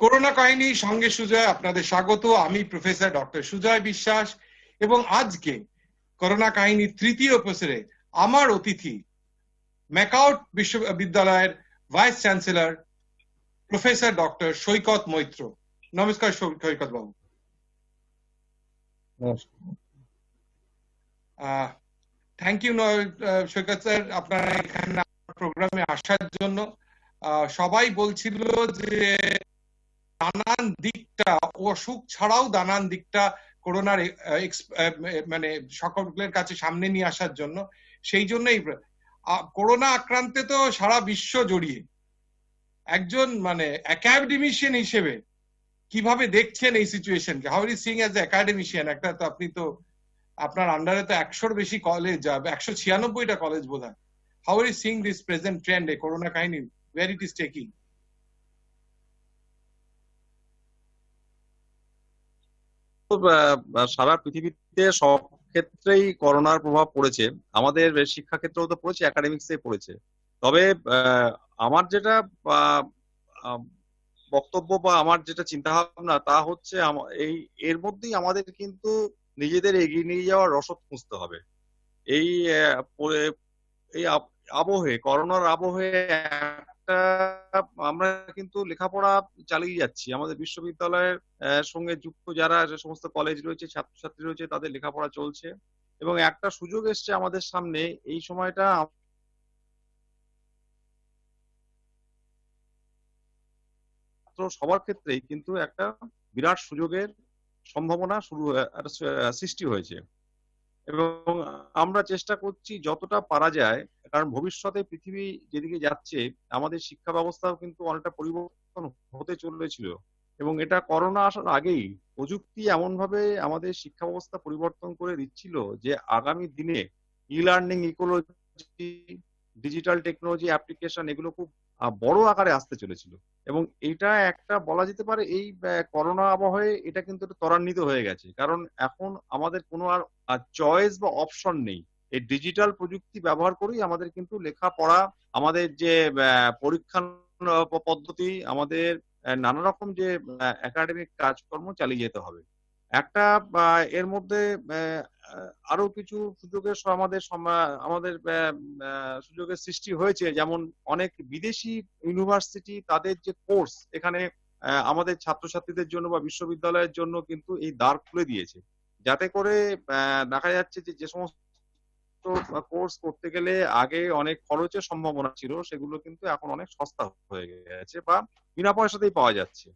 Corona কাহিনী সঙ্গে সুজয় আপনাদের স্বাগত। আমি প্রফেসর ডক্টর সুজয় বিশ্বাস এবং আজকে করোনা কাহিনীর তৃতীয় এপিসোডে আমার অতিথি ম্যাকআউট বিশ্ববিদ্যালয়ের vice chancellor professor doctor Saikat Maitra. নমস্কার সৈকত বাবু। থ্যাংক ইউ সৈকত স্যার আপনার এখানে প্রোগ্রামে আসার জন্য। সবাই বলছিল যে নানান দিকটা অসুখ ছাড়াও নানান দিকটা করোনার মানে সকলের কাছে সামনে নিয়ে আসার জন্য, সেই জন্যই করোনা আক্রান্তে তো সারা বিশ্ব জড়িয়ে। একজন মানে একাডেমিশিয়ান হিসেবে কিভাবে দেখছেন এই সিচুয়েশনকে? How are you seeing as a academician? একটা তো আপনি তো আপনার আন্ডারে তো 100-র বেশি কলেজ, 196টা কলেজ বোধহয়। How are you seeing this present trend, এ করোনা কাহিনী, ওয়্যার ইট ইজ টেকিং? সারা পৃথিবীতে সব ক্ষেত্রেই করোনার প্রভাব পড়েছে, আমাদের শিক্ষা ক্ষেত্রেও তো পড়েছে, একাডেমিক্সে পড়েছে। তবে আমার যেটা বক্তব্য বা আমার যেটা চিন্তা ভাবনা তা হচ্ছে এর মধ্যেই আমাদের কিন্তু নিজেদের এগিয়ে নিয়ে যাওয়ার রসদ খুঁজতে হবে। এই এই আবহে, করোনার আবহে আমরা কিন্তু লেখাপড়া চালিয়ে যাচ্ছি। আমাদের বিশ্ববিদ্যালয়ের সঙ্গে যুক্ত যারা যে সমস্ত কলেজ রয়েছে, ছাত্রছাত্রী রয়েছে, তাদের লেখাপড়া চলছে এবং একটা সুযোগ এসছে আমাদের সামনে। এই সময়টা সবার ক্ষেত্রেই কিন্তু একটা বিরাট সুযোগের সম্ভাবনা সৃষ্টি হয়েছে এবং আমরা চেষ্টা করছি যতটা পারা যায়, কারণ ভবিষ্যতে পৃথিবী যেদিকে যাচ্ছে আমাদের শিক্ষা ব্যবস্থাও কিন্তু অনেকটা পরিবর্তন হতে চলেছিল এবং এটা করোনা আসার আগেই প্রযুক্তি এমন ভাবে আমাদের শিক্ষা ব্যবস্থা পরিবর্তন করে দিচ্ছিল যে আগামী দিনে e learning, ecology, digital technology application এগুলো খুব বড় আকারে আসতে চলেছিল এবং এটা একটা বলা যেতে পারে এই করোনা আবহে এটা কিন্তু ত্বরান্বিত হয়ে গেছে। কারণ এখন আমাদের কোনো আর চয়েস বা অপশন নেই, এই ডিজিটাল প্রযুক্তি ব্যবহার করেই আমাদের কিন্তু লেখাপড়া, আমাদের যে পরীক্ষা পদ্ধতি, আমাদের নানা রকম যে একাডেমিক কাজকর্ম চালিয়ে যেতে হবে। একটা এর মধ্যে আরো কিছু সুযোগের আমাদের সুযোগের সৃষ্টি হয়েছে, যেমন অনেক বিদেশি ইউনিভার্সিটি তাদের যে কোর্স এখানে আমাদের ছাত্রছাত্রীদের জন্য বা বিশ্ববিদ্যালয়ের জন্য কিন্তু এই দ্বার খুলে দিয়েছে, যাতে করে দেখা যাচ্ছে যে সমস্ত কোর্স করতে গেলে আগে অনেক খরচের সম্ভাবনা ছিল, সেগুলো কিন্তু এখন অনেক সস্তা হয়ে গেছে বা বিনা পয়সাতেই পাওয়া যাচ্ছে।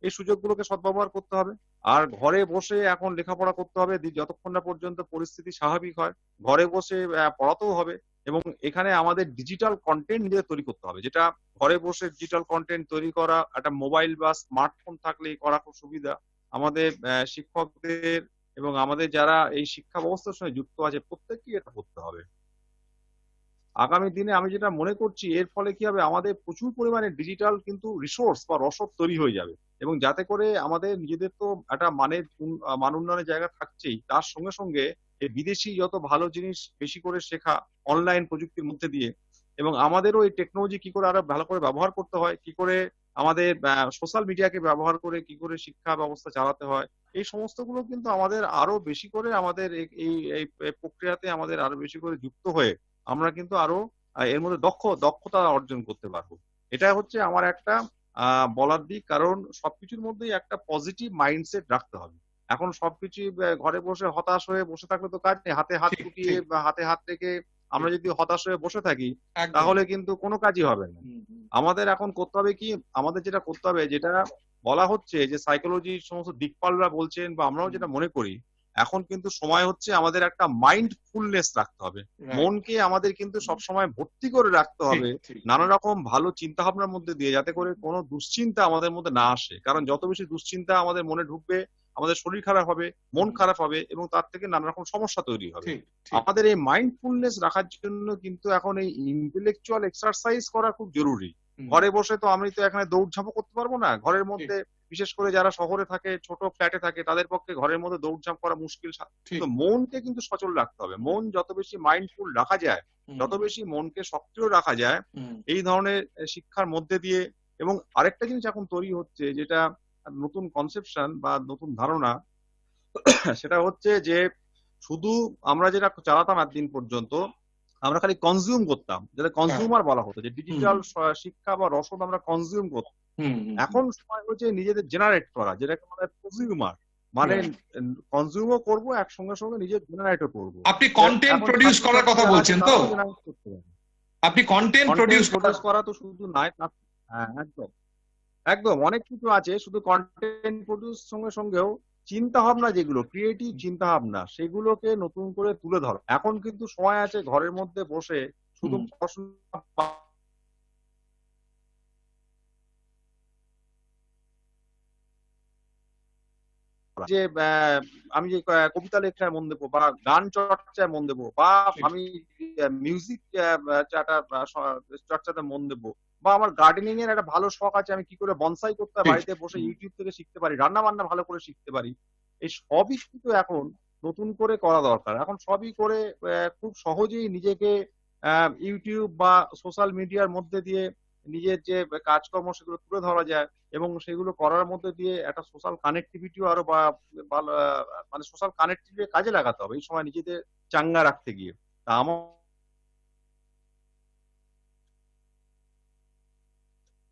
এই সুযোগগুলোকে সদ্ব্যবহার করতে হবে আর ঘরে বসে এখন লেখাপড়া করতে হবে যতক্ষণ না পর্যন্ত পরিস্থিতি স্বাভাবিক হয়। ঘরে বসে পড়াতেও হবে এবং এখানে আমাদের ডিজিটাল কন্টেন্ট নিজে তৈরি করতে হবে, যেটা ঘরে বসে ডিজিটাল কন্টেন্ট তৈরি করা একটা মোবাইল বা স্মার্টফোন থাকলেই করা খুব সুবিধা। আমাদের শিক্ষকদের এবং আমাদের যারা এই শিক্ষা ব্যবস্থার সঙ্গে যুক্ত আছে প্রত্যেককেই এটা করতে হবে। আগামী দিনে আমি যেটা মনে করছি, এর ফলে কি হবে, আমাদের প্রচুর পরিমাণে ডিজিটাল কিন্তু রিসোর্স বা রসদ তৈরি হয়ে যাবে এবং যাতে করে আমাদের নিজেদের তো একটা মান উন্নয়নের জায়গা থাকছেই, তার সঙ্গে সঙ্গে এই বিদেশি যত ভালো জিনিস বেশি করে শেখা অনলাইন প্রযুক্তির মধ্যে দিয়ে, এবং আমাদেরও এই টেকনোলজি কি করে আরো ভালো করে ব্যবহার করতে হয়, কি করে আমাদের সোশ্যাল মিডিয়াকে ব্যবহার করে কি করে শিক্ষা ব্যবস্থা চালাতে হয়, এই সমস্ত গুলো কিন্তু আমাদের আরো বেশি করে আমাদের এই প্রক্রিয়াতে আমাদের আরো বেশি করে যুক্ত হয়ে আমরা কিন্তু আরো এর মধ্যে দক্ষতা অর্জন করতে পারবো। এটা হচ্ছে আমার একটা বলার দিক, কারণ সবকিছুর মধ্যেই একটা পজিটিভ মাইন্ডসেট রাখতে হবে। এখন সবকিছু ঘরে বসে হতাশ হয়ে বসে থাকলে তো কাজ নেই, হাতে হাত গুটিয়ে বা হাতে হাত রেখে আমরা যদি হতাশ হয়ে বসে থাকি তাহলে কিন্তু কোনো কাজই হবে না। আমাদের এখন করতে হবে কি, আমাদের যেটা করতে হবে, যেটা বলা হচ্ছে যে সাইকোলজি সমস্ত দিকপালরা বলছেন বা আমরাও যেটা মনে করি, এখন কিন্তু সময় হচ্ছে আমাদের একটা মাইন্ডফুলনেস রাখতে হবে। মনকে আমাদের কিন্তু সবসময় ভর্তি করে রাখতে হবে নানা রকম ভালো চিন্তা ভাবনার মধ্যে দিয়ে, যাতে করে কোনো দুশ্চিন্তা আমাদের মধ্যে না আসে। কারণ যত বেশি দুশ্চিন্তা আমাদের মনে ঢুকবে, আমাদের শরীর খারাপ হবে, মন খারাপ হবে এবং তার থেকে নানা রকম সমস্যা তৈরি হবে। আমাদের এই মাইন্ডফুলনেস রাখার জন্য কিন্তু এখন এই ইন্টেলেকচুয়াল এক্সারসাইজ করা খুব জরুরি। ঘরে বসে তো আমি তো এখানে দৌড়ঝাঁপও করতে পারবো না। ঘরের মধ্যে বিশেষ করে যারা শহরে থাকে, ছোট ফ্ল্যাটে থাকে, তাদের পক্ষে ঘরের মধ্যে দৌড়ঝাঁপ করা মুশকিল। কিন্তু মনকে কিন্তু সচল রাখতে হবে। মন যত বেশি মাইন্ডফুল রাখা যায়, যত বেশি মনকে সক্রিয় রাখা যায়, এই ধরনের শিক্ষার মধ্যে দিয়ে এবং আরেকটা জিনিস এখন তৈরি হচ্ছে, যেটা নতুন কনসেপশন বা নতুন ধারণা, সেটা হচ্ছে যে শুধু আমরা যেটা চালাতাম একদিন পর্যন্ত, আমরা খালি কনজিউম করতাম, যেটা কনজিউমার বলা হতো, যে ডিজিটাল শিক্ষা বা রসদ আমরা কনজিউম করতাম। এখন সময় হচ্ছে নিজেদের জেনারেট করা, যেটাকে বলা হয় প্রজিউমার, মানে কনজিউমও করবো একসঙ্গে সঙ্গে নিজের জেনারেটও করবো। আপনি কন্টেন্ট প্রডিউস করার কথা বলছেন তো? আপনি কন্টেন্ট প্রডিউস করা তো শুধু নয়, হ্যাঁ একদম একদম অনেক কিছু আছে। শুধু কন্টেন্ট প্রডিউস সঙ্গে সঙ্গেও চিন্তা ভাবনা, যেগুলো ক্রিয়েটিভ চিন্তা ভাবনা, সেগুলোকে নতুন করে তুলে ধরো। এখন কিন্তু সময় আছে ঘরের মধ্যে বসে শুধু পড়াশোনা, যে আমি যে কবিতা লেখায় মন দেবো, বা গান চর্চায় মন দেবো, বা আমি মিউজিক চর্চাতে মন দেবো, বা আমার গার্ডেনিং এর একটা ভালো শখ আছে, আমি কি করে বনসাই করতে বাড়িতে বসে ইউটিউব থেকে শিখতে পারি, রান্না বান্না ভালো করে শিখতে পারি। এই সবই কিন্তু এখন নতুন করে করা দরকার। এখন সবই করে খুব সহজেই নিজেকে ইউটিউব বা সোশ্যাল মিডিয়ার মধ্যে দিয়ে নিজের যে কাজকর্ম সেগুলো তুলে ধরা যায়, এবং সেগুলো করার মধ্যে দিয়ে একটা সোশ্যাল কানেক্টিভিটিও আরো ভালো, মানে সোশ্যাল কানেক্টিভিটি কাজে লাগাতে হবে এই সময় নিজেদের চাঙ্গা রাখতে গিয়ে। তা আমার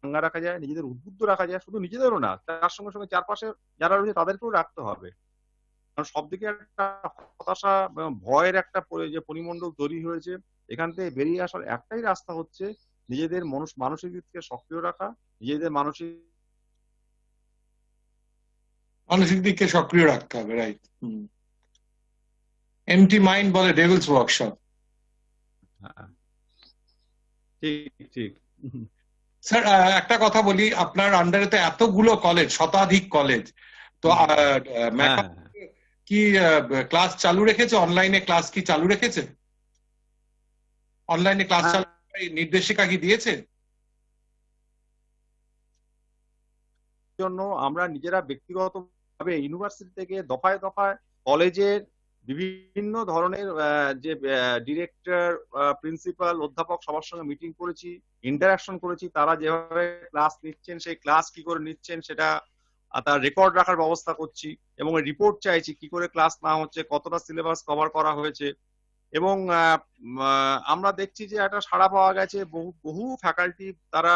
চাঙ্গা রাখা যায়, নিজেদের উদ্বুদ্ধ রাখা যায়, শুধু নিজেদেরও না, তার সঙ্গে সঙ্গে চারপাশে যারা রয়েছে তাদেরকেও রাখতে হবে। কারণ সব দিকে একটা হতাশা, ভয়ের একটা যে পরিমণ্ডল তৈরি হয়েছে, এখান থেকে বেরিয়ে আসার একটাই রাস্তা হচ্ছে নিজেদের মানসিক দিক থেকে সক্রিয় রাখা, নিজেদের মানসিক দিককে সক্রিয় রাখতে হবে, রাইট। এমটি মাইন্ড বলে ডেভিলস ওয়ার্কশপ। ঠিক ঠিক। স্যার একটা কথা বলি, আপনার আন্ডারে তো এতগুলো কলেজ, শতাধিক কলেজ, তো কি ক্লাস চালু রেখেছে? অনলাইনে ক্লাস কি চালু রেখেছে? অনলাইনে ক্লাস চালু নির্দেশিকা কি দিয়েছে? জন্য আমরা নিজেরা ব্যক্তিগতভাবে ইউনিভার্সিটি থেকে দফায় দফায় কলেজের বিভিন্ন ধরনের যে ডিরেক্টর, প্রিন্সিপাল, অধ্যাপক সবার সঙ্গে মিটিং করেছি, ইন্টারাকশন করেছি। তারা যেভাবে ক্লাস নিচ্ছেন, সেই ক্লাস কি করে নিচ্ছেন সেটা তার রেকর্ড রাখার ব্যবস্থা করছি, এবং রিপোর্ট চাইছি কি করে ক্লাস না হচ্ছে, কতটা সিলেবাস কভার করা হয়েছে। এবং আমরা দেখছি যে একটা সাড়া পাওয়া গেছে, বহু ফ্যাকাল্টি তারা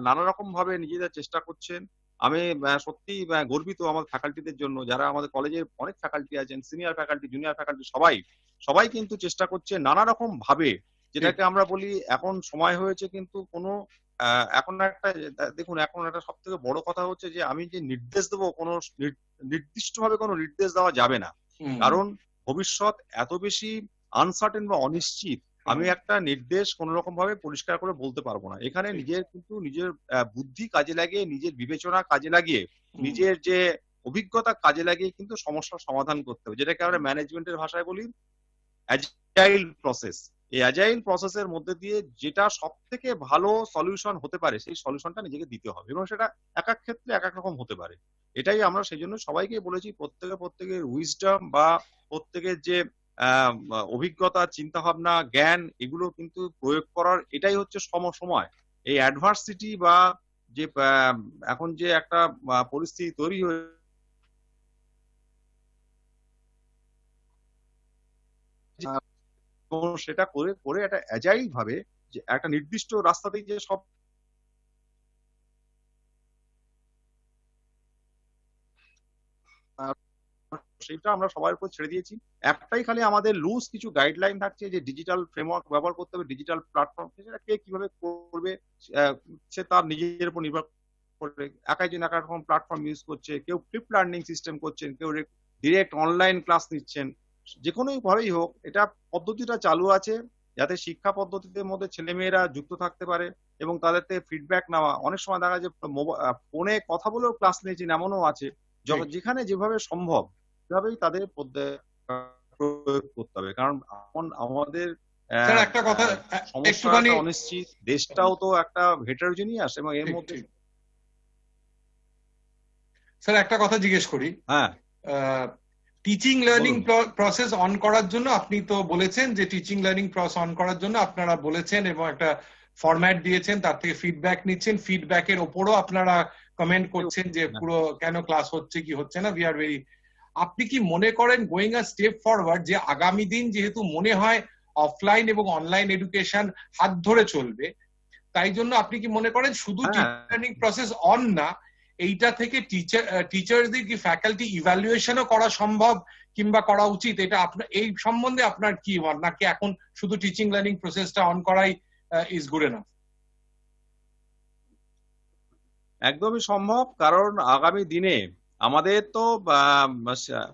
নানা রকম ভাবে নিজেদের চেষ্টা করছেন। আমি সত্যি গর্বিত আমাদের ফ্যাকাল্টিদের জন্য, যারা আমাদের কলেজের অনেক ফ্যাকাল্টি আছেন, সিনিয়র ফ্যাকাল্টি, জুনিয়র ফ্যাকাল্টি, সবাই কিন্তু চেষ্টা করছে নানা রকম ভাবে, যেটাকে আমরা বলি এখন সময় হয়েছে কিন্তু কোনো এখন একটা দেখুন, এখন একটা সব থেকে বড় কথা হচ্ছে যে আমি যে নির্দেশ দেবো, কোনো নির্দিষ্টভাবে কোনো নির্দেশ দেওয়া যাবে না, কারণ ভবিষ্যৎ এত বেশি আনসার্টেন বা অনিশ্চিত। আমি একটা নির্দেশ কোন রকম ভাবে পরিষ্কার করে বলতে পারবো না। এখানে নিজের বুদ্ধি কাজে লাগিয়ে, নিজের বিবেচনা কাজে লাগিয়ে, নিজের যে অভিজ্ঞতা কাজে লাগিয়ে কিন্তু সমস্যার সমাধান করতে হবে, যেটাকে আমরা ম্যানেজমেন্টের ভাষায় বলি অ্যাজাইল প্রসেস। এই অ্যাজাইল প্রসেসের মধ্যে দিয়ে যেটা সব থেকে ভালো সলিউশন হতে পারে, সেই সলিউশনটা নিজেকে দিতে হবে, এবং সেটা এক এক ক্ষেত্রে এক এক রকম হতে পারে। এটাই আমরা সেই জন্য সবাইকে বলেছি, প্রত্যেকের উইজডম বা প্রত্যেকের যে অভিজ্ঞতা, চিন্তা ভাবনা, জ্ঞান, এগুলো কিন্তু প্রয়োগ করার এটাই হচ্ছে সময়। এই অ্যাডভার্সিটি বা যে এখন যে একটা পরিস্থিতি তৈরি হয়ে সেটা করে একটা অ্যাজাইল ভাবে, যে একটা নির্দিষ্ট রাস্তাতেই যে সব সেটা আমরা সবার উপর ছেড়ে দিয়েছি। একটাই খালি আমাদের লুজ কিছু গাইডলাইন থাকছে, যে ডিজিটাল ফ্রেমওয়ার্ক ব্যবহার করতে হবে, ডিজিটাল প্ল্যাটফর্ম, সেটা কে কিভাবে করবে সে তার নিজের উপর নির্ভর করে। একজন এক রকম প্ল্যাটফর্ম ইউজ করছে, কেউ ফ্লিপ লার্নিং সিস্টেম করছেন, কেউ ডিরেক্ট অনলাইন ক্লাস নিচ্ছেন। যে কোনো ভাবেই হোক, এটা পদ্ধতিটা চালু আছে যাতে শিক্ষা পদ্ধতির মধ্যে ছেলেমেয়েরা যুক্ত থাকতে পারে এবং তাদের থেকে ফিডব্যাক নেওয়া। অনেক সময় দেখা যায় ফোনে কথা বলেও ক্লাস নিয়েছেন, এমনও আছে। যেখানে যেভাবে সম্ভব সেভাবেই তাদের প্রয়োগ করতে হবে, কারণ এখন আমাদের একটা কথা, সমস্যাটা অনিশ্চিত, দেশটাও তো একটা হেটারোজেনিয়াস, এবং এর মধ্যে স্যার একটা কথা জিজ্ঞেস করি। হ্যাঁ, টিচিং লার্নিং প্রসেস অন করার জন্য আপনি তো বলেছেন যে টিচিং লার্নিং প্রসেস অন করার জন্য আপনারা বলেছেন, এবং একটা ফরম্যাট দিয়েছেন তার থেকে ফিডব্যাক নিচ্ছেন, ফিডব্যাকের ওপরও আপনারা কমেন্ট করছেন যে পুরো কেন ক্লাস হচ্ছে কি হচ্ছে না। উই আর ভেরি, আপনি কি মনে করেন গোয়িং আ স্টেপ ফরওয়ার্ড যে আগামী দিন যেহেতু মনে হয় অফলাইন এবং অনলাইন এডুকেশন হাত ধরে চলবে, তাই জন্য আপনি কি মনে করেন শুধু লার্নিং প্রসেস অন না, এইটা থেকে টিচারদের কি ফ্যাকাল্টি ইভ্যালুয়েশনও করা সম্ভব কিংবা করা উচিত? এটা আপনার এই সম্বন্ধে আপনার কি মত, নাকি এখন শুধু টিচিং লার্নিং প্রসেসটা অন করাই ইজ গুড এনাফ? একদমই সম্ভব, কারণ আগামী দিনে আমাদের তো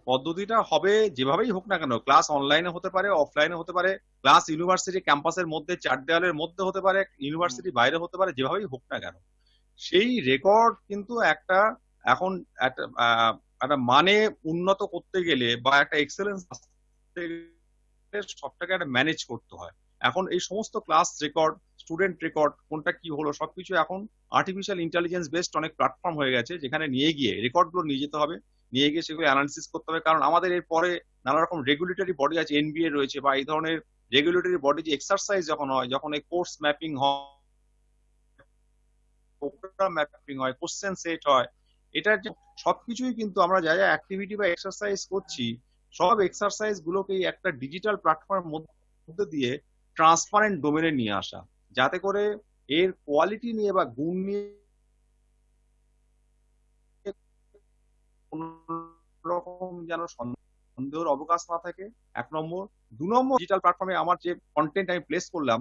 পদ্ধতিটা হবে যেভাবেই হোক না কেন, ক্লাস অনলাইনে হতে পারে, অফলাইনে হতে পারে, ক্লাস ইউনিভার্সিটি ক্যাম্পাসের মধ্যে 4 দেওয়ালের মধ্যে হতে পারে, ইউনিভার্সিটি বাইরে হতে পারে, যেভাবেই হোক না কেন সেই রেকর্ড কিন্তু একটা এখন একটা মানে উন্নত করতে গেলে বা একটা এক্সেলেন্স সবটাকে একটা ম্যানেজ করতে হয়। এখন এই সমস্ত ক্লাস রেকর্ড, স্টুডেন্ট রেকর্ড, কোনটা কি হলো সবকিছু এখন আর্টিফিশিয়াল ইন্টেলিজেন্স বেসড অনেক প্ল্যাটফর্ম হয়ে গেছে, যেখানে নিয়ে গিয়ে রেকর্ড গুলো নিয়ে যেতে হবে, নিয়ে গিয়ে সেগুলো অ্যানালিসিস করতে হবে। কারণ আমাদের এর পরে নানা রকম রেগুলেটরি বডি আছে, এনবিএ রয়েছে, বা এই ধরনের রেগুলেটরি বডি যে এক্সারসাইজ যখন হয়, যখন এই কোর্স ম্যাপিং হয়, প্রোগ্রাম ম্যাপিং হয়, কোশ্চেন সেট হয়, এটার যে সবকিছুই কিন্তু আমরা যা যা অ্যাক্টিভিটি বা এক্সারসাইজ করছি, সব এক্সারসাইজ গুলোকে একটা ডিজিটাল প্ল্যাটফর্মের মধ্যে দিয়ে ট্রান্সপারেন্ট ডোমেনে নিয়ে আসা, যাতে করে এর কোয়ালিটি নিয়ে বা গুণ নিয়ে কোনো রকম যেন সন্দেহের অবকাশ না থাকে, 1 নম্বর। 2 নম্বর, ডিজিটাল প্ল্যাটফর্মে আমার যে কন্টেন্ট আমি প্লেস করলাম,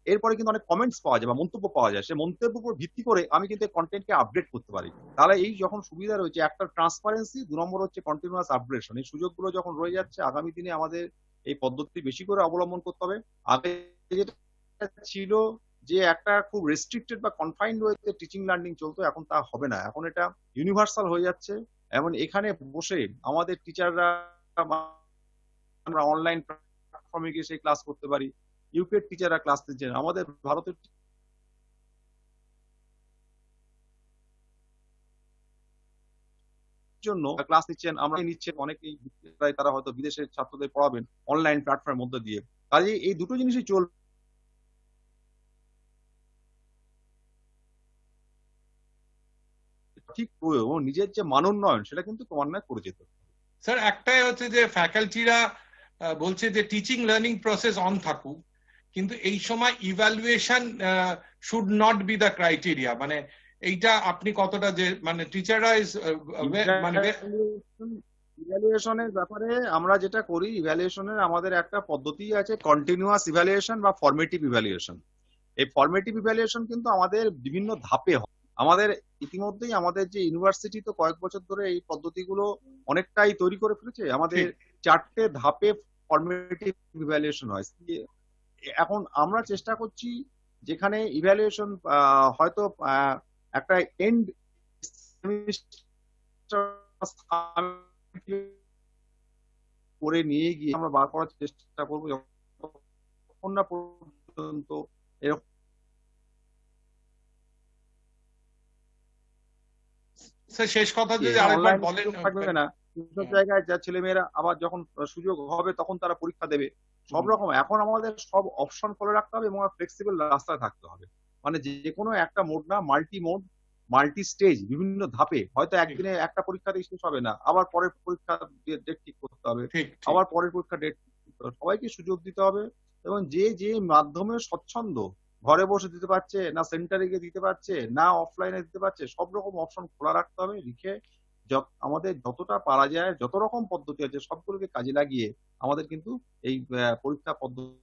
এরপরে কিন্তু অনেক কমেন্টস পাওয়া যায় বা মন্তব্য পাওয়া যায়, সেই মন্তব্যের উপর ভিত্তি করে আমি কিন্তু কন্টেন্টকে আপডেট করতে পারি। তাহলে এই যখন সুবিধা রয়েছে, একটা ট্রান্সপারেন্সি, 2 নম্বর হচ্ছে কন্টিনিউয়াস আপডেশন, এই সুযোগগুলো যখন রয়ে যাচ্ছে, আগামী দিনে আমাদের এই পদ্ধতি বেশি করে অবলম্বন করতে হবে। আগে যেটা ছিল যে একটা খুব রেস্ট্রিক্টেড বা কনফাইন্ড ওয়েতে টিচিং লার্নিং চলতো, এখন তা হবে না, এখন এটা ইউনিভার্সাল হয়ে যাচ্ছে। এবং এখানে বসে আমাদের টিচাররা আমরা অনলাইন প্ল্যাটফর্মে গিয়ে সেই ক্লাস করতে পারি, ইউকের টিচাররা ক্লাস দিচ্ছেন, আমাদের ভারতের জন্য ক্লাস নিচ্ছেন, আমরা নিচ্ছেন, অনেকেই তারা হয়তো বিদেশের ছাত্রদের পড়াবেন অনলাইন প্ল্যাটফর্মের মধ্যে দিয়ে। কাজে এই দুটো জিনিসই চলবে, ঠিক ও নিজের যে মানোন্নয়ন সেটা কিন্তু ক্রমান্বয়ে করে যেতে হবে। স্যার, একটাই হচ্ছে যে ফ্যাকাল্টিরা বলছে যে টিচিং লার্নিং প্রসেস অন থাকুক, কিন্তু এই সময় evaluation should not be the criteria, মানে এইটা আপনি কতটা যে মানে টিচাররা মানে ইভ্যালুয়েশনের ব্যাপারে আমরা যেটা করি, ইভ্যালুয়েশনের আমাদের একটা পদ্ধতি আছে, কন্টিনিউয়াস ইভ্যালুয়েশন বা ফরমেটিভ ইভ্যালুয়েশন। এই ফরমেটিভ ইভ্যালুয়েশন কিন্তু আমাদের বিভিন্ন ধাপে হয়। আমাদের ইতিমধ্যেই আমাদের যে ইউনিভার্সিটি তো কয়েক বছর ধরে এই পদ্ধতিগুলো অনেকটাই তৈরি করে ফেলেছে, আমাদের 4টে ধাপে ফরমেটিভ ইভ্যালুয়েশন হয়। এখন আমরা চেষ্টা করছি যেখানে ইভ্যালুয়েশন হয়তো একটা এন্ড করে নিয়ে গিয়ে আমরা বার করার চেষ্টা করবো, যতক্ষণ না পর্যন্ত এরকম শেষ কথা যদি আরেকবার বলেন। থাকবে না, সব জায়গায় যা ছেলেমেয়েরা আবার যখন সুযোগ হবে তখন তারা পরীক্ষা দেবে, সব রকম এখন আমাদের সব অপশন করে রাখতে হবে এবং ফ্লেক্সিবল রাস্তায় থাকতে হবে। মানে যে কোনো একটা মোড না, মাল্টি মোড, মাল্টি স্টেজ, বিভিন্ন ধাপে, হয়তো একদিনে একটা পরীক্ষাতেই শেষ হবে না, আবার পরের পরীক্ষা ডেট ঠিক করতে হবে, আবার পরের পরীক্ষা ডেট ঠিক করতে হবে, সবাইকে সুযোগ দিতে হবে। এবং যে যে মাধ্যমে স্বচ্ছন্দ, ঘরে বসে দিতে পারছে না, সেন্টারে গিয়ে দিতে পারছে না, অফলাইনে দিতে পারছে, সব রকম অপশন খোলা রাখতে হবে, লিখে আমাদের যতটা পারা যায়, যত রকম পদ্ধতি আছে সবগুলোকে কাজে লাগিয়ে আমাদের কিন্তু এই পরীক্ষা পদ্ধতি।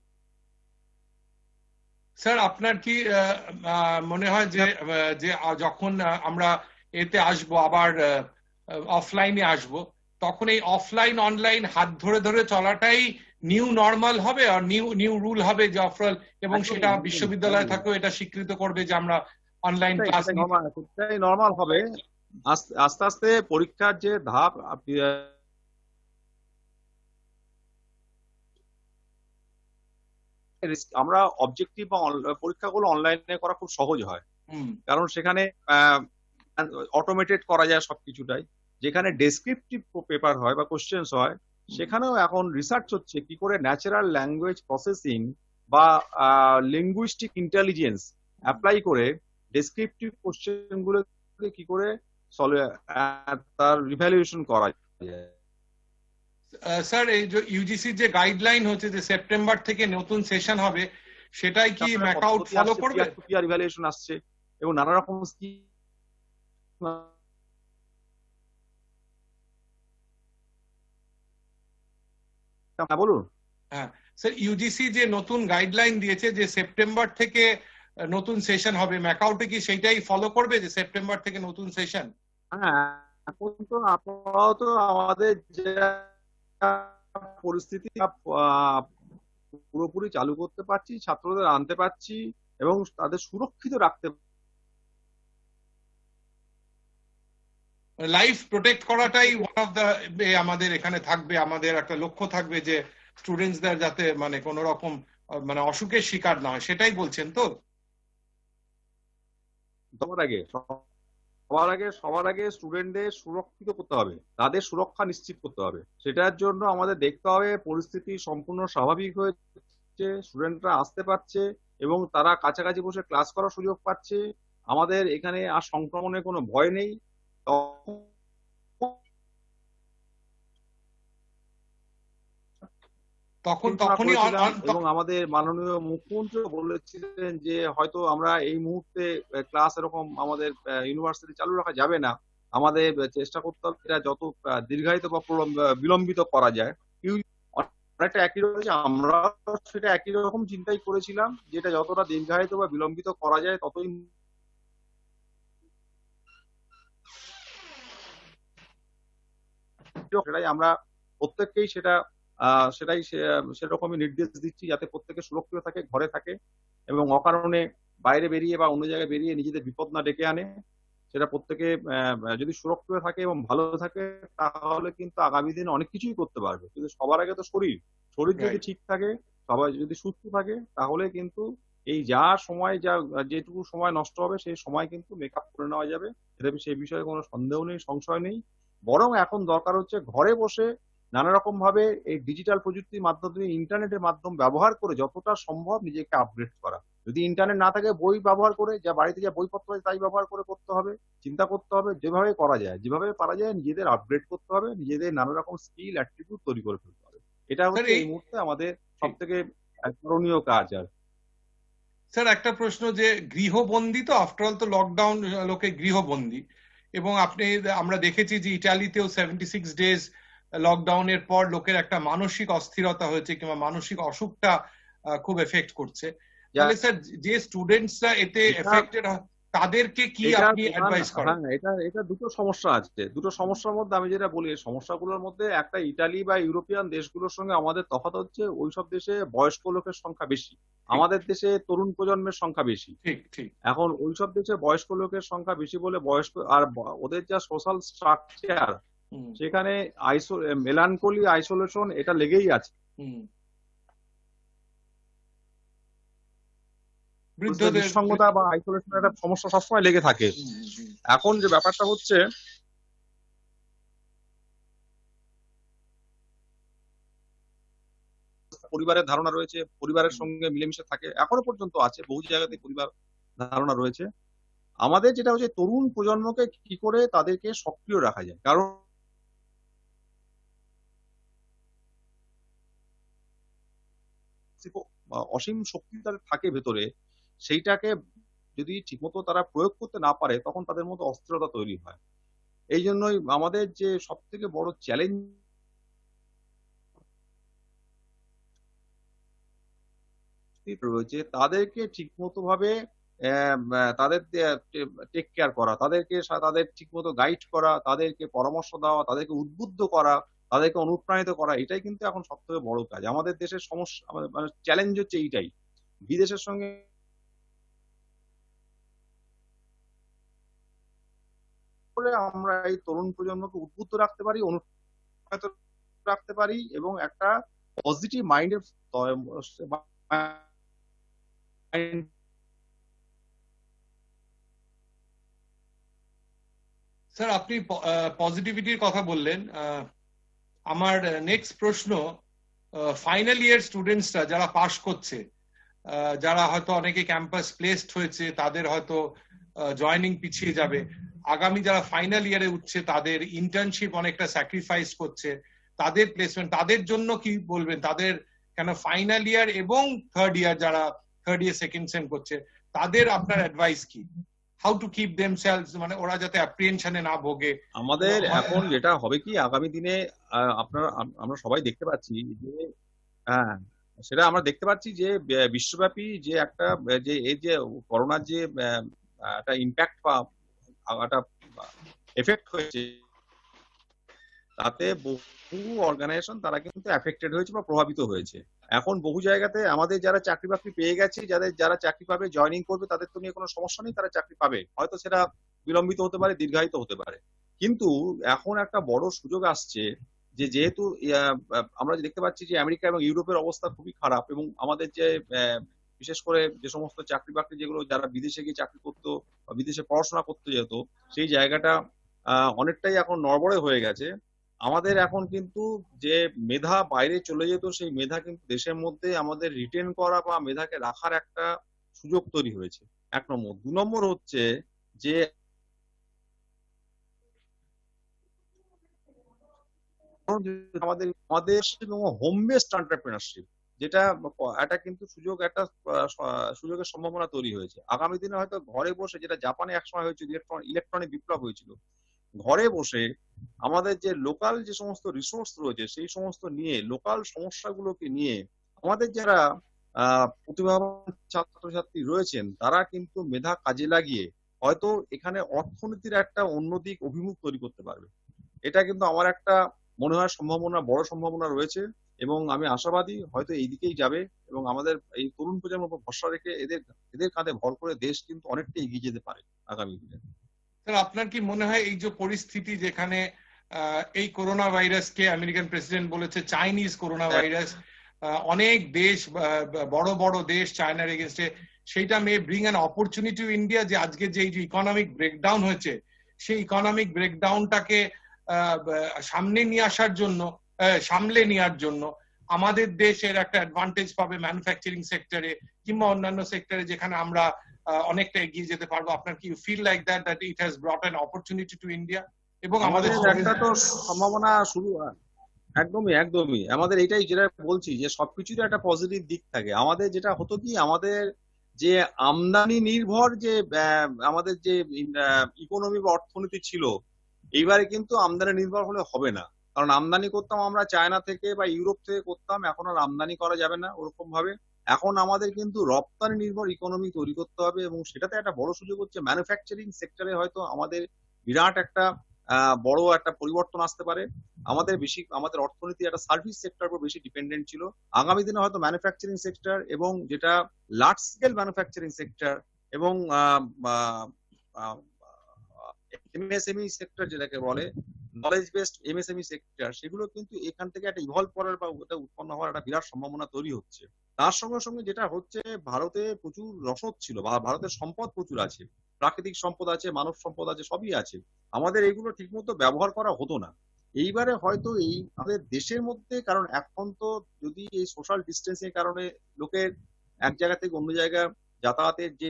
স্যার, আপনার কি মনে হয় যে যে যখন আমরা এতে আসবো, আবার অফলাইনে আসবো, তখন এই অফলাইন অনলাইন হাত ধরে ধরে চলাটাই নিউ নর্মাল হবে আর নিউ রুল হবে যে অফলাইন, এবং সেটা বিশ্ববিদ্যালয়ে থাকেও এটা স্বীকৃত করবে যে আমরা অনলাইন ক্লাস নর্মাল হবে। আস্তে আস্তে পরীক্ষার যে ধাপ, আমরা অবজেক্টিভ বা পরীক্ষাগুলো অনলাইনে করা খুব সহজ হয়, কারণ সেখানে অটোমেটেড করা যায় সবকিছুটাই। যেখানে ডেসক্রিপটিভ পেপার হয় বা কোশ্চেন্স হয়, সেখানেও এখন রিসার্চ হচ্ছে কি করে ন্যাচারাল ল্যাঙ্গুয়েজ প্রসেসিং বা লিঙ্গুইস্টিক ইন্টেলিজেন্স অ্যাপ্লাই করে ডেসক্রিপটিভ কোশ্চেন গুলোকে কি করে তার রিভ্যালুয়েশন করা যায়। স্যার এই যে ইউজিসি যে গাইডলাইন হচ্ছে যে সেপ্টেম্বর থেকে নতুন সেশন হবে, সেটাই কি ম্যাকআউট ফলো করবে? পিয়ার রিভ্যালুয়েশন আসছে এবং নানা রকম স্কিম বলুন। হ্যাঁ স্যার, ইউজিসি যে নতুন গাইডলাইন দিয়েছে যে সেপ্টেম্বর থেকে নতুন সেশন হবে, ম্যাকআউটে কি সেইটাই ফলো করবে যে সেপ্টেম্বর থেকে নতুন সেশন? হ্যাঁ, এখন তো আপাতত আমাদের যে পরিস্থিতি পুরোপুরি চালু করতে পারছি, ছাত্রদের আনতে পারছি এবং তাদের সুরক্ষিত রাখতে লাইফ প্রোটেক্ট করাটাই ওয়ান অফ দ্য আমাদের এখানে থাকবে, আমাদের একটা লক্ষ্য থাকবে যে স্টুডেন্টসদের যাতে মানে কোনো রকম মানে অসুখের শিকার না হয়, সেটাই বলছেন তো? সবার আগে স্টুডেন্টদের সুরক্ষিত করতে হবে, তাদের সুরক্ষা নিশ্চিত করতে হবে। সেটার জন্য আমাদের দেখতে হবে পরিস্থিতি সম্পূর্ণ স্বাভাবিক হয়েছে, স্টুডেন্টরা আসতে পারছে এবং তারা কাছাকাছি বসে ক্লাস করার সুযোগ পাচ্ছে, আমাদের এখানে আর সংক্রমণের কোনো ভয় নেই। এবং আমাদের মাননীয় মুখ্যমন্ত্রী বলেছিলেন যে হয়তো আমরা এই মুহূর্তে ক্লাস এরকম আমাদের ইউনিভার্সিটি চালু রাখা যাবে না, আমাদের চেষ্টা করতে হবে এটা যত দীর্ঘায়িত বা বিলম্বিত করা যায়। অনেকটা একই রয়েছে, আমরা সেটা একই রকম চিন্তাই করেছিলাম, যেটা যতটা দীর্ঘায়িত বা বিলম্বিত করা যায় ততই সেটাই আমরা প্রত্যেককেই সেটাই সেরকমই নির্দেশ দিচ্ছি, যাতে প্রত্যেকে সুরক্ষিত থাকে, ঘরে থাকে এবং অকারণে বাইরে বেরিয়ে বা অন্য জায়গায় বেরিয়ে নিজেদের বিপদ না ডেকে আনে। সেটা প্রত্যেকে যদি সুরক্ষিত থাকে এবং ভালো থাকে তাহলে কিন্তু আগামী দিনে অনেক কিছুই করতে পারবে। কিন্তু সবার আগে তো শরীর যদি ঠিক থাকে, সবাই যদি সুস্থ থাকে, তাহলে কিন্তু এই যেটুকু সময় নষ্ট হবে সেই সময় কিন্তু মেকআপ করে নেওয়া যাবে। সেই বিষয়ে কোনো সন্দেহ নেই, সংশয় নেই। বরং এখন দরকার হচ্ছে ঘরে বসে নানা রকম ভাবে এই ডিজিটাল প্রযুক্তির মাধ্যমে, ইন্টারনেটের মাধ্যম ব্যবহার করে যতটা সম্ভব নিজেকে আপগ্রেড করা। যদি ইন্টারনেট না থাকে, বই ব্যবহার করে, যা বাড়িতে যা বইপত্র আছে তাই ব্যবহার করে করতে হবে। চিন্তা করতে হবে যেভাবে করা যায়, যেভাবে পারা যায় নিজেদের আপগ্রেড করতে হবে, নিজেদের নানা রকম স্কিল অ্যাট্রিবিউট তৈরি করে ফেলতে হবে। এটা হচ্ছে এই মুহূর্তে আমাদের সব থেকে করণীয় কাজ। আর স্যার একটা প্রশ্ন, যে গৃহবন্দী তো আফটার অল তো লকডাউন, লোকে গৃহবন্দী, এবং আমরা দেখেছি যে ইটালিতেও 76 ডেজ লকডাউনের পর লোকের একটা মানসিক অস্থিরতা হয়েছে কিংবা মানসিক অসুখটা খুব এফেক্ট করছে। তাহলে স্যার যে স্টুডেন্টসরা এতে এফেক্টেড হয় তাদেরকে কি আপনি অ্যাডভাইস করেন? এটা দুটো সমস্যা আছে। দুটো সমস্যার মধ্যে আমি যেটা বলি, সমস্যাগুলোর মধ্যে একটা, ইটালি বা ইউরোপিয়ান দেশগুলোর সঙ্গে আমাদের তফাৎ হচ্ছে ওইসব দেশে বয়স্ক লোকের সংখ্যা বেশি, আমাদের দেশে তরুণ প্রজন্মের সংখ্যা বেশি। এখন ওইসব দেশে বয়স্ক লোকের সংখ্যা বেশি বলে বয়স্ক আর ওদের যা সোশ্যাল স্ট্রাকচার, সেখানে মেলানকোলি, আইসোলেশন এটা লেগেই আছে। নিঃসঙ্গতা বা আইসোলেশনের একটা সমস্যা সবসময় লেগে থাকে। এখন যে ব্যাপারটা হচ্ছে, পরিবারের ধারণা রয়েছে, পরিবারের সঙ্গে মিলেমিশে থাকে, এখনো পর্যন্ত আছে, বহু জায়গাতে পরিবার ধারণা রয়েছে। আমাদের যেটা হচ্ছে তরুণ প্রজন্মকে কি করে তাদেরকে সক্রিয় রাখা যায়, কারণ অসীম শক্তি তাদের থাকে ভেতরে, সেইটাকে যদি ঠিকমতো তারা প্রয়োগ করতে না পারে তখন তাদের মধ্যে অস্থিরতা তৈরি হয়। এই জন্যই আমাদের যে সব থেকে বড় চ্যালেঞ্জ রয়েছে, তাদেরকে ঠিকমতো ভাবে তাদের টেক কেয়ার করা, তাদের ঠিকমতো গাইড করা, তাদেরকে পরামর্শ দেওয়া, তাদেরকে উদ্বুদ্ধ করা, তাদেরকে অনুপ্রাণিত করা, এটাই কিন্তু এখন সব থেকে বড় কাজ। আমাদের দেশের সমস্যা, মানে চ্যালেঞ্জ হচ্ছে এইটাই। বিদেশের সঙ্গে আমরা এই তরুণ প্রজন্মকে উদ্বুদ্ধ রাখতে পারি, অনুপ্রাণিত রাখতে পারি এবং একটা পজিটিভ মাইন্ডের স্যার আপনি পজিটিভিটির কথা বললেন। আমার নেক্সট প্রশ্ন, ফাইনাল ইয়ার স্টুডেন্টসরা যারা পাশ করছে, যারা হয়তো অনেকে ক্যাম্পাস প্লেসড হয়েছে তাদের হয়তো জয়েনিং পিছিয়ে যাবে, আগামী যারা ফাইনাল ইয়ারে উঠছে তাদের ইন্টার্নশিপ অনেকটা স্যাক্রিফাইস করছে, তাদের প্লেসমেন্ট, তাদের জন্য কি বলবেন? তাদের কেন ফাইনাল ইয়ার এবং থার্ড ইয়ার সেকেন্ড সেম করছে, তাদের আপনার অ্যাডভাইস কি? হাউ টু কিপ দেমসেলভস, মানে ওরা যাতে অ্যাপ্রিহেনশনে না ভোগে। আমাদের এখন যেটা হবে কি আগামী দিনে আমরা সবাই দেখতে পাচ্ছি যে হ্যাঁ, সেটা আমরা দেখতে পাচ্ছি যে বিশ্বব্যাপী যে একটা যে এই যে করোনার যে একটা ইম্প্যাক্ট বা একটা এফেক্ট হয়েছে, তাতে বহু অর্গানাইজেশন তারা কিন্তু এফেক্টেড হয়েছে বা প্রভাবিত হয়েছে। এখন বহু জায়গাতে আমাদের যারা চাকরি বাকরি পেয়ে গেছে, যারা চাকরি পাবে, জয়েনিং করবে, তাদের তো নিয়ে কোনো সমস্যা নেই, তারা চাকরি পাবে, হয়তো সেটা বিলম্বিত হতে পারে, দীর্ঘায়িত হতে পারে। কিন্তু এখন একটা বড় সুযোগ আসছে যে যেহেতু আমরা দেখতে পাচ্ছি যে আমেরিকা এবং ইউরোপের অবস্থা খুবই খারাপ, এবং আমাদের যে বিশেষ করে যে সমস্ত চাকরি বাকরি যেগুলো যারা বিদেশে গিয়ে চাকরি করতো বা বিদেশে পড়াশোনা করতে যেত, সেই জায়গাটা অনেকটাই এখন নড়বড়ে হয়ে গেছে। আমাদের এখন কিন্তু যে মেধা বাইরে চলে যেত, সেই মেধা কিন্তু দেশের মধ্যে আমাদের রিটেন করা বা মেধাকে রাখার একটা সুযোগ তৈরি হয়েছে, 1 নম্বর। 2 নম্বর হচ্ছে যে আমাদের আমাদের হোম বেসড এন্টারপ্রেনারশিপ, যেটা একটা কিন্তু একটা সুযোগের সম্ভাবনা তৈরি হয়েছে আগামী দিনে। হয়তো ঘরে বসে, যেটা জাপানে একসময় হয়েছিল, ইলেকট্রনিক বিপ্লব হয়েছিল, ঘরে বসে আমাদের যে লোকাল যে সমস্ত রিসোর্স রয়েছে সেই সমস্ত নিয়ে, লোকাল সমস্যাগুলোকে নিয়ে আমাদের যারা প্রতিভাবান ছাত্রছাত্রী রয়েছেন তারা কিন্তু মেধা কাজে লাগিয়ে হয়তো এখানে অর্থনীতির একটা অন্য দিক অভিমুখ তৈরি করতে পারবে। এটা কিন্তু আমার একটা মনে হয় বড় সম্ভাবনা রয়েছে, এবং আমি আশাবাদী হয়তো এই দিকেই যাবে, এবং আমাদের এই তরুণ প্রজন্মের উপর ভরসা রেখে এদের কাঁধে ভর করে দেশ কিন্তু অনেকটা এগিয়ে যেতে পারে আগামী দিনে। আপনার কি মনে হয় এই যে পরিস্থিতি, যেখানে এই করোনা ভাইরাসকে আমেরিকান প্রেসিডেন্ট বলেছে চাইনিজ করোনা ভাইরাস, অনেক দেশ, বড় বড় দেশ চায়নার এগেনস্টে, সেইটা may bring an opportunity to India, যে আজকে যে এই যে ইকোনমিক ব্রেকডাউন হয়েছে সেই ইকোনমিক ব্রেকডাউনটাকে সামলে নেওয়ার জন্য আমাদের দেশের একটা অ্যাডভান্টেজ পাবে ম্যানুফ্যাকচারিং সেক্টরে কিংবা অন্যান্য সেক্টরে, যেখানে আমরা অনেকটা এগিয়ে যেতে পারবো। আপনার কি feel like that it has brought an opportunity to India? এবং আমাদের একটা তো সম্ভাবনা শুরু, একদমই আমাদের এটাই যেটা বলছি যে সবকিছুর একটা পজিটিভ দিক থাকে। আমাদের যেটা হতো কি, আমাদের যে আমদানি নির্ভর যে আমাদের যে ইকোনমি বা অর্থনীতি ছিল, এইবারে কিন্তু আমদানি নির্ভর হলে হবে না। কারণ আমদানি করতাম আমরা চায়না থেকে বা ইউরোপ থেকে করতাম, এখন আর আমদানি করা যাবে না ওরকম ভাবে। এখন আমাদের কিন্তু রপ্তানি নির্ভর ইকোনমি তৈরি করতে হবে, এবং সেটাতে একটা বড় সুযোগ হচ্ছে ম্যানুফ্যাকচারিং সেক্টরে হয়তো আমাদের বিরাট একটা বড় একটা পরিবর্তন আসতে পারে। আমাদের অর্থনীতি একটা সার্ভিস সেক্টর উপর বেশি ডিপেন্ডেন্ট ছিল। আগামী দিনে হয়তো ম্যানুফ্যাকচারিং সেক্টর, এবং যেটা লার্জ স্কেল ম্যানুফ্যাকচারিং সেক্টর এবং এমএসএমই সেক্টর যেটাকে বলে নলেজ বেসড এমএসএমই সেক্টর, সেগুলো কিন্তু এখান থেকে একটা ইভলভ করার বা ওটা উৎপন্ন হওয়ার একটা বিরাট সম্ভাবনা তৈরি হচ্ছে। তার সঙ্গে সঙ্গে যেটা হচ্ছে, ভারতে প্রচুর রসদ ছিল বা ভারতের সম্পদ প্রচুর আছে, প্রাকৃতিক সম্পদ আছে, মানব সম্পদ আছে, সবই আছে। আমাদের এগুলো ঠিকমতো ব্যবহার করা হতো না। এইবারে হয়তো এই আমাদের দেশের মধ্যে, কারণ এখন তো যদি এই সোশ্যাল ডিস্টেন্সিং এর কারণে লোকের এক জায়গা থেকে অন্য জায়গায় যাতায়াতের যে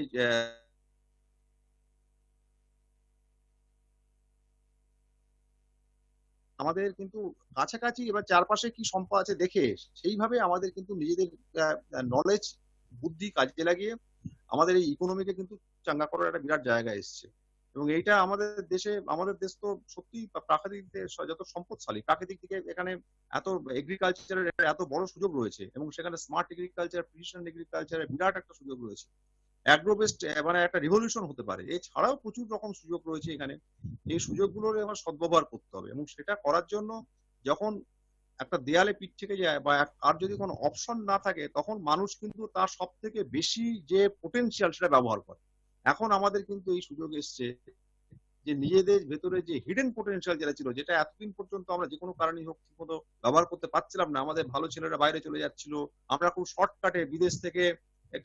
আমাদের কিন্তু কাছাকাছি এবার চারপাশে কি সম্পদ আছে দেখে সেইভাবে আমাদের কিন্তু নিজেদের নলেজ বুদ্ধি কাজে লাগিয়ে আমাদের এই ইকোনমিকে কিন্তু চাঙ্গা করার একটা বিরাট জায়গা এসছে। এবং এইটা আমাদের দেশ তো সত্যি প্রাকৃতিক যত সম্পদশালী, প্রাকৃতিক দিকে এখানে এত এগ্রিকালচারের এত বড় সুযোগ রয়েছে, এবং সেখানে স্মার্ট এগ্রিকালচার, প্রিসিশন এগ্রিকালচারের বিরাট একটা সুযোগ রয়েছে। অ্যাগ্রোবেস্ট মানে একটা রিভলিউশন হতে পারে। এছাড়াও প্রচুর রকম সুযোগ রয়েছে এখানে। এই সুযোগগুলোর আমার সদ্ব্যবহার করতে হবে, এবং সেটা করার জন্য যখন একটা দেয়ালে পিঠ থেকে যায় বা আর যদি কোনো অপশন না থাকে, তখন মানুষ কিন্তু তার সব থেকে বেশি যে পোটেনশিয়াল সেটা ব্যবহার করে। এখন আমাদের কিন্তু এই সুযোগ এসছে যে নিজেদের ভেতরে যে হিডেন পোটেনশিয়াল যেটা ছিল, যেটা এতদিন পর্যন্ত আমরা যে কোনো কারণে হোক ঠিকমতো ব্যবহার করতে পারছিলাম না, আমাদের ভালো ছেলেরা বাইরে চলে যাচ্ছিল, আমরা খুব শর্টকাটে বিদেশ থেকে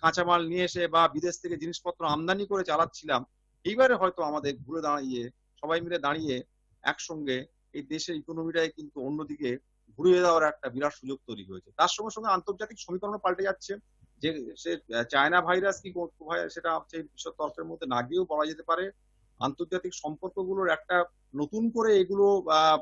কাঁচামাল নিয়ে এসে বা বিদেশ থেকে জিনিসপত্র আমদানি করে চালাচ্ছিলাম। এইবারে হয়তো আমাদের ঘুরে দাঁড়িয়ে সবাই মিলে দাঁড়িয়ে একসঙ্গে এই দেশের ইকোনমিটাই কিন্তু অন্যদিকে ঘুরিয়ে দেওয়ার একটা বিরাট সুযোগ তৈরি হয়েছে। তার সঙ্গে সঙ্গে আন্তর্জাতিক সমীকরণ পাল্টে যাচ্ছে, যে সে চায়না ভাইরাস কি সেটা সেই বিশ্ব তর্কের মধ্যে না গিয়েও বলা যেতে পারে আন্তর্জাতিক সম্পর্কগুলোর একটা নতুন করে এগুলো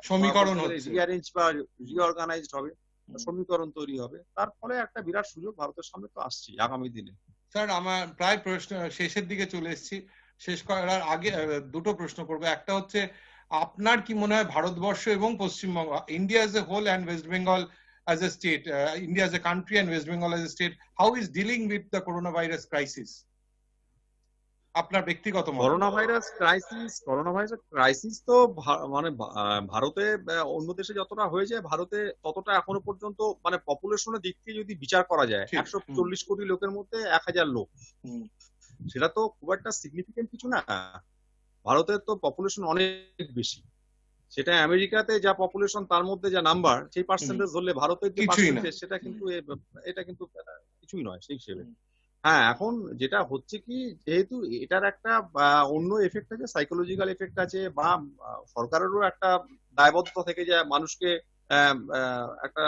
সমীকরণ হচ্ছে, রিঅ্যারেঞ্জ বা রিঅর্গানাইজড হবে, সমীকরণ তৈরি হবে। তার ফলে একটা বিরাট সুযোগ ভারতের সামনে তো আসছে আগামী দিনে। স্যার আমার প্রায় প্রশ্ন শেষের দিকে চলে এসেছি, শেষ করার আগে দুটো প্রশ্ন করবো। একটা হচ্ছে, আপনার কি মনে হয় ভারতবর্ষ এবং Paschimbanga, India as a whole and West Bengal as a state, India as a country and West Bengal as a state, how is dealing with the coronavirus crisis? আপনার ব্যক্তিগত মত। করোনা ভাইরাস ক্রাইসিস তো মানে ভারতে অন্য দেশে যতটা হয়েছে ভারতে ততটা এখনো পর্যন্ত, মানে পপুলেশনের দিক থেকে যদি বিচার করা যায় 140 কোটি লোকের মধ্যে 1000 লোক, সেটা তো খুব একটা সিগনিফিকেন্ট কিছু না। ভারতের তো পপুলেশন অনেক বেশি, সেটা আমেরিকাতে যা পপুলেশন তার মধ্যে যা নাম্বার, সেই পার্সেন্টেজ ধরলে ভারতের যে পার্সেন্টেজ সেটা কিন্তু এটা কিন্তু কিছুই নয় সেই হিসেবে। হ্যাঁ, এখন যেটা হচ্ছে কি, যেহেতু এটার একটা অন্য এফেক্ট আছে, সাইকোলজিক্যাল এফেক্ট আছে, বা সরকারেরও একটা দায়বদ্ধতা থেকে যায় মানুষকে একটা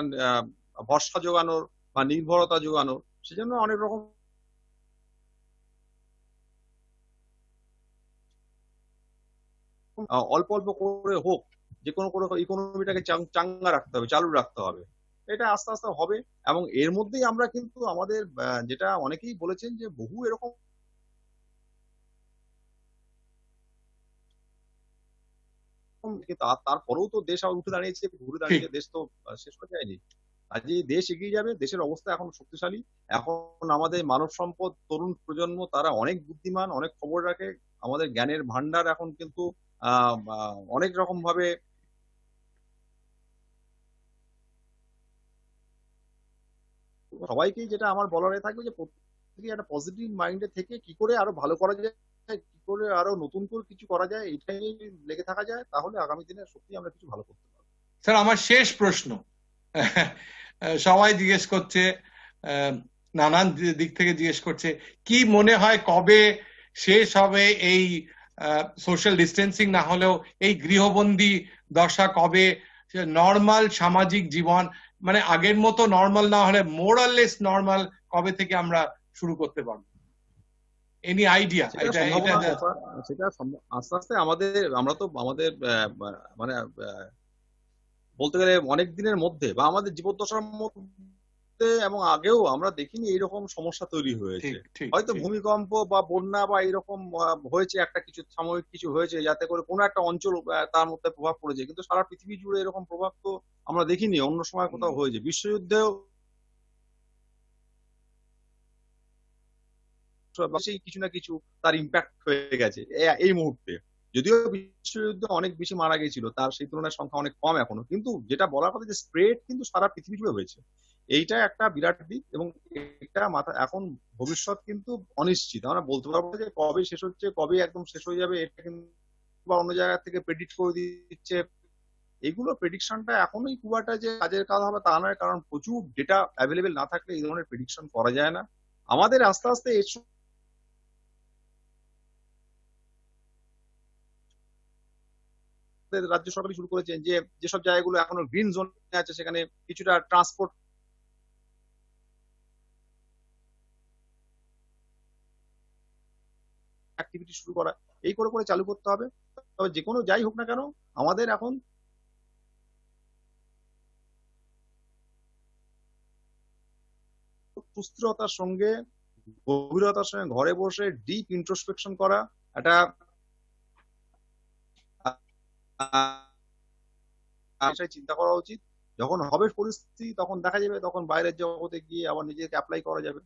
ভরসা যোগানোর বা নির্ভরতা যোগানোর, সেজন্য অনেক রকম অল্প অল্প করে হোক যে কোনো ইকোনমিটাকে চাঙ্গা রাখতে হবে, চালু রাখতে হবে। এটা আস্তে আস্তে হবে, এবং এর মধ্যেই আমরা কিন্তু আমাদের যেটা অনেকেই বলেছেন যে বহু এরকম তারপরেও তো দেশ আবার উঠে দাঁড়িয়েছে, ঘুরে দাঁড়িয়েছে, দেশ তো শেষ হয়ে যায়নি। আজকে দেশ এগিয়ে যাবে, দেশের অবস্থা এখন শক্তিশালী। এখন আমাদের মানব সম্পদ, তরুণ প্রজন্ম, তারা অনেক বুদ্ধিমান, অনেক খবর রাখে, আমাদের জ্ঞানের ভান্ডার এখন কিন্তু অনেক রকম ভাবে সবাইকে যেটা আমার বলার থাকবে যে প্রত্যেকে একটা পজিটিভ মাইন্ডে থেকে কি করে আরো ভালো করা যায়, কি করে আরো নতুন করে কিছু করা যায়, এটাই লেগে থাকা যায়, তাহলে আগামী দিনে সত্যি আমরা কিছু ভালো করতে পারবো। স্যার আমার শেষ প্রশ্ন, সবাই জিজ্ঞেস করছে, নানান দিক থেকে জিজ্ঞেস করছে, কি মনে হয় কবে শেষ হবে এই সোশ্যাল ডিস্টেন্সিং না হলেও এই গৃহবন্দী দশা, কবে নর্মাল সামাজিক জীবন, মানে আগের মতো নর্মাল না হলে মোরাললেস নর্মাল কবে থেকে আমরা শুরু করতে পারবো? Any idea? সেটা আস্তে আস্তে আমরা তো আমাদের মানে বলতে গেলে অনেক দিনের মধ্যে বা আমাদের জীবদ্দশার মধ্যে এবং আগেও আমরা দেখিনি এইরকম সমস্যা তৈরি হয়েছে। হয়তো ভূমিকম্প বা বন্যা বা এইরকম হয়েছে, একটা কিছু সাময়িক কিছু হয়েছে যাতে করে কোনো একটা অঞ্চল তার মধ্যে প্রভাব পড়েছে, কিন্তু সারা পৃথিবী জুড়ে এরকম প্রভাব তো আমরা দেখিনি অন্য সময় কোথাও হয়েছে। বিশ্বযুদ্ধেও কিছু না কিছু তার ইম্প্যাক্ট হয়ে গেছে এই মুহূর্তে। যদিও বিশ্বযুদ্ধে অনেক বেশি মারা গেছিল, তার সেই তুলনায় সংখ্যা অনেক কম এখনো, কিন্তু যেটা বলার কথা যে স্প্রেড কিন্তু সারা পৃথিবী জুড়ে হয়েছে, এইটা একটা বিরাট দিক। এবং এটা এখন ভবিষ্যৎ কিন্তু অনিশ্চিত, আমরা বলতে পারবো যে কবে শেষ হচ্ছে, কবে একদম শেষ হয়ে যাবে, এটা কিন্তু অন্য জায়গা থেকে প্রেডিক্ট করে দিচ্ছে। এগুলো প্রেডিকশনটা এখনোই খুব একটা যে কাজের কাজ হবে তা নয়, কারণ প্রচুর ডেটা অ্যাভেলেবেল না থাকলে এই ধরনের প্রেডিকশন করা যায় না। আমাদের আস্তে আস্তে রাজ্য সরকারই শুরু করেছেন যে যেসব জায়গাগুলো এখনো গ্রিন জোনে আছে সেখানে কিছুটা ট্রান্সপোর্ট অ্যাক্টিভিটি শুরু করা, এই করে করে চালু করতে হবে। তবে যে কোনো যাই হোক না কেন, আমাদের এখন সুস্থিরতার সঙ্গে, গভীরতার সঙ্গে ঘরে বসে ডিপ ইন্ট্রোস্পেকশন করা, একটা চিন্তা করা উচিত। যখন হবে পরিস্থিতি তখন দেখা যাবে, তখন বাইরের জগতে গিয়ে আবার নিজেকে অ্যাপ্লাই করা যাবে।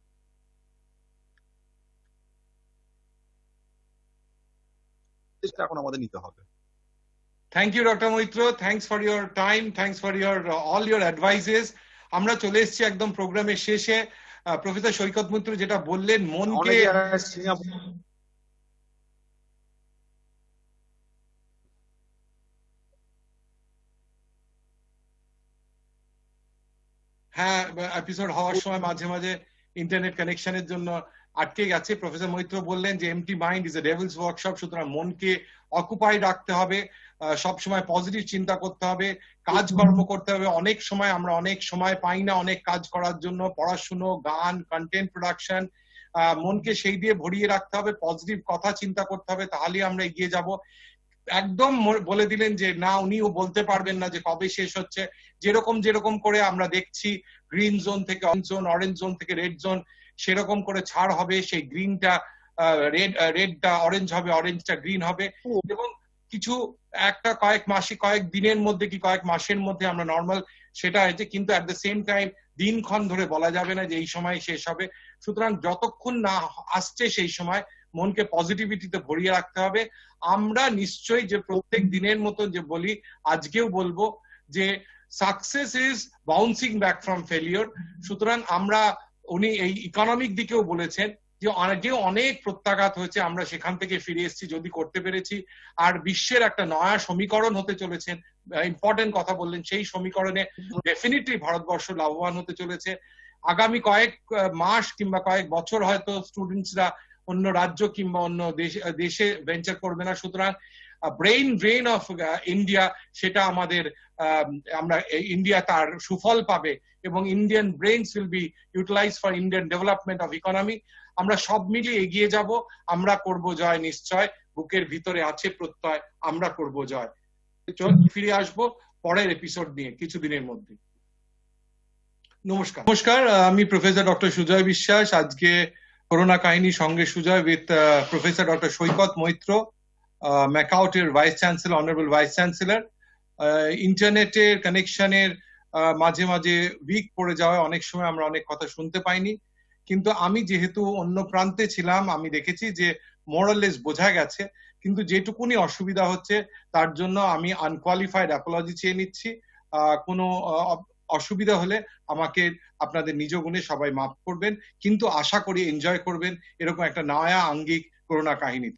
এখন আমাদের নিতে হবে। Thank you doctor Maitra, thanks for your time, thanks for your all your advices. আমরা চলে এসেছি একদম প্রোগ্রামের শেষে। প্রফেসর সৈকত মৈত্র যেটা বললেন, মনকে হ্যাঁ এপিসোড হওয়ার সময় মাঝে মাঝে ইন্টারনেট কানেকশনের জন্য আটকে গেছে। প্রফেসর মৈত্র বললেন যে empty mind is a devil's workshop, সুতরাং মনকে অকুপাইড রাখতে হবে। সব সময় পজিটিভ চিন্তা করতে হবে, কাজকর্ম করতে হবে। অনেক সময় আমরা অনেক সময় পাই না অনেক কাজ করার জন্য, পড়াশুনো, গান, কন্টেন্ট প্রোডাকশন, মনকে সেই দিয়ে ভরিয়ে রাখতে হবে, পজিটিভ কথা চিন্তা করতে হবে, তাহলেই আমরা এগিয়ে যাব। একদম বলে দিলেন যে না, উনিও বলতে পারবেন না যে কবে শেষ হচ্ছে। যেরকম যেরকম করে আমরা দেখছি গ্রিন জোন থেকে অরেঞ্জ জোন থেকে রেড জোন, সেরকম করে ছাড় হবে, সেই গ্রিনটা রেডটা অরেঞ্জ হবে, অরেঞ্জটা গ্রিন হবে, এবং কিছু একটা কয়েক দিনের মধ্যে কি কয়েক মাসের মধ্যে আমরা নর্মাল সেটা হয়েছে। কিন্তু অ্যাট দ্য সেম টাইম দিনক্ষণ ধরে বলা যাবে না যে এই সময় শেষ হবে। সুতরাং যতক্ষণ না আসছে সেই সময় মনকে পজিটিভিটিতে ভরিয়ে রাখতে হবে। আমরা নিশ্চয়ই যে প্রত্যেক দিনের মতো যে বলি, আজকেও বলবো যে success is bouncing back from failure. সুতরাং আমরা, উনি এই ইকোনমিক দিকেও বলেছেন যে আগেও অনেক প্রত্যাঘাত হয়েছে, আমরা সেখান থেকে ফিরে এসেছি যদি করতে পেরেছি। আর বিশ্বের একটা নয়া সমীকরণ হতে চলেছেন, ইম্পর্টেন্ট কথা বললেন, সেই সমীকরণে ডেফিনেটলি ভারতবর্ষ লাভবান হতে চলেছে। আগামী কয়েক মাস কিংবা কয়েক বছর হয়তো স্টুডেন্টসরা অন্য রাজ্য কিংবা অন্য দেশে ভেঞ্চার করবে না। সুতরাং ব্রেইন ড্রেন অফ ইন্ডিয়া, সেটা আমাদের আমরা ইন্ডিয়া তার সুফল পাবে, এবং Indian brains will be utilize for Indian development of economy. আমরা সব মিলিয়ে এগিয়ে যাব, আমরা করব জয় নিশ্চয়, বুকের ভিতরে আছে প্রত্যয়, আমরা করব জয়। ফিরে আসবো পরের এপিসোড নিয়ে কিছুদিনের মধ্যে। নমস্কার, আমি প্রফেসর ডক্টর সুজয় বিশ্বাস। আজকে করোনা কাহিনী সঙ্গে Sujoy with professor doctor Saikat Maitra, ম্যাকাউটের vice chancellor, honourable vice chancellor. ইন্টারনেটের কানেকশনের মাঝে মাঝে উইক পড়ে যাওয়ায় অনেক সময় আমরা অনেক কথা শুনতে পাইনি, কিন্তু আমি যেহেতু অন্য প্রান্তে ছিলাম, আমি দেখেছি যে মোরাললেস বোঝা গেছে। কিন্তু যেটুকুনি অসুবিধা হচ্ছে তার জন্য আমি আনকোয়ালিফাইড অ্যাপোলজি চেয়ে নিচ্ছি। কোনো অসুবিধা হলে আমাকে আপনাদের নিজ গুণে সবাই মাফ করবেন, কিন্তু আশা করি এনজয় করবেন এরকম একটা নয়া আঙ্গিক করোনা কাহিনী।